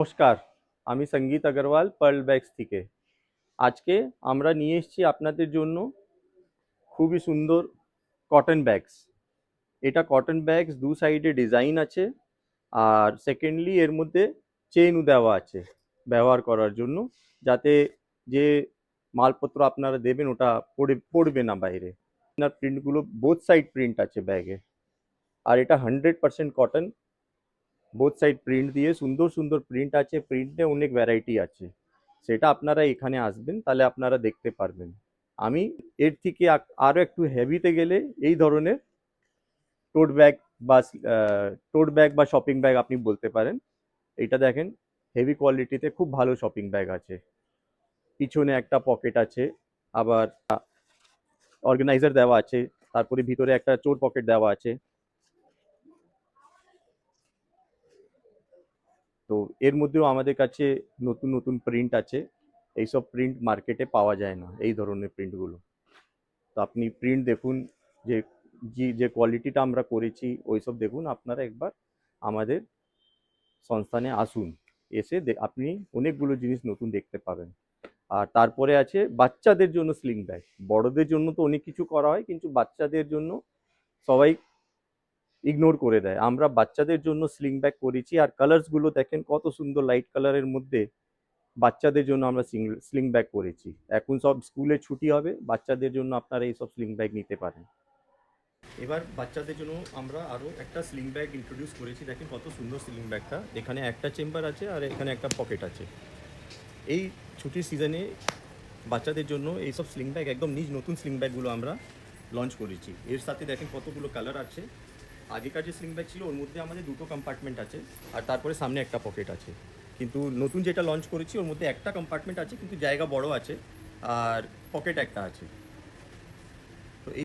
নমস্কার, আমি সঙ্গীত আগরওয়াল পার্ল ব্যাগস থেকে। আজকে আমরা নিয়ে এসেছি আপনাদের জন্য খুবই সুন্দর কটন ব্যাগস। এটা কটন ব্যাগস, দু সাইডে ডিজাইন আছে, আর সেকেন্ডলি এর মধ্যে চেইনও দেওয়া আছে ব্যবহার করার জন্য, যাতে যে মালপত্র আপনারা দেবেন ওটা পড়বে না বাইরে। আপনার প্রিন্টগুলো বোথ সাইড প্রিন্ট আছে ব্যাগে, আর এটা 100% কটন। বোথ সাইড প্রিন্ট দিয়ে সুন্দর সুন্দর প্রিন্ট আছে, প্রিন্টে অনেক ভ্যারাইটি আছে। সেটা আপনারা এখানে আসবেন তাহলে আপনারা দেখতে পারবেন। আমি এর থেকে আরও একটু হেভিতে গেলে এই ধরনের টোট ব্যাগ বা টোট ব্যাগ বা শপিং ব্যাগ আপনি বলতে পারেন। এটা দেখেন, হেভি কোয়ালিটিতে খুব ভালো শপিং ব্যাগ আছে। পিছনে একটা পকেট আছে, আবার অর্গানাইজার দেওয়া আছে, তারপরে ভিতরে একটা চোর পকেট দেওয়া আছে। তো এর মধ্যেও আমাদের কাছে নতুন নতুন প্রিন্ট আছে। এইসব প্রিন্ট মার্কেটে পাওয়া যায় না, এই ধরনের প্রিন্টগুলো। তো আপনি প্রিন্ট দেখুন, যে যে কোয়ালিটিটা আমরা করেছি ওইসব দেখুন। আপনারা একবার আমাদের সংস্থানে আসুন, এসে আপনি অনেকগুলো জিনিস নতুন দেখতে পাবেন। আর তারপরে আছে বাচ্চাদের জন্য স্লিং ব্যাগ। বড়দের জন্য তো অনেক কিছু করা হয়, কিন্তু বাচ্চাদের জন্য সবাই ইগনোর করে দেয়। আমরা বাচ্চাদের জন্য স্লিং ব্যাগ করেছি, আর কালার্সগুলো দেখেন কত সুন্দর, লাইট কালারের মধ্যে বাচ্চাদের জন্য আমরা স্লিং ব্যাগ করেছি। এখন সব স্কুলে ছুটি হবে, বাচ্চাদের জন্য আপনারা এইসব স্লিং ব্যাগ নিতে পারেন। এবার বাচ্চাদের জন্য আমরা আরও একটা স্লিং ব্যাগ ইন্ট্রোডিউস করেছি। দেখেন কত সুন্দর স্লিং ব্যাগটা। এখানে একটা চেম্বার আছে আর এখানে একটা পকেট আছে। এই ছুটির সিজনে বাচ্চাদের জন্য এইসব স্লিং ব্যাগ, একদম নিজ নতুন স্লিং ব্যাগগুলো আমরা লঞ্চ করেছি। এর সাথে দেখেন কতগুলো কালার আছে। আগেকার যে স্লিং ব্যাগ ছিল ওর মধ্যে আমাদের দুটো কম্পার্টমেন্ট আছে, আর তারপরে সামনে একটা পকেট আছে। কিন্তু নতুন যেটা লঞ্চ করেছি ওর মধ্যে একটা কম্পার্টমেন্ট আছে, কিন্তু জায়গা বড় আছে, আর পকেট একটা আছে।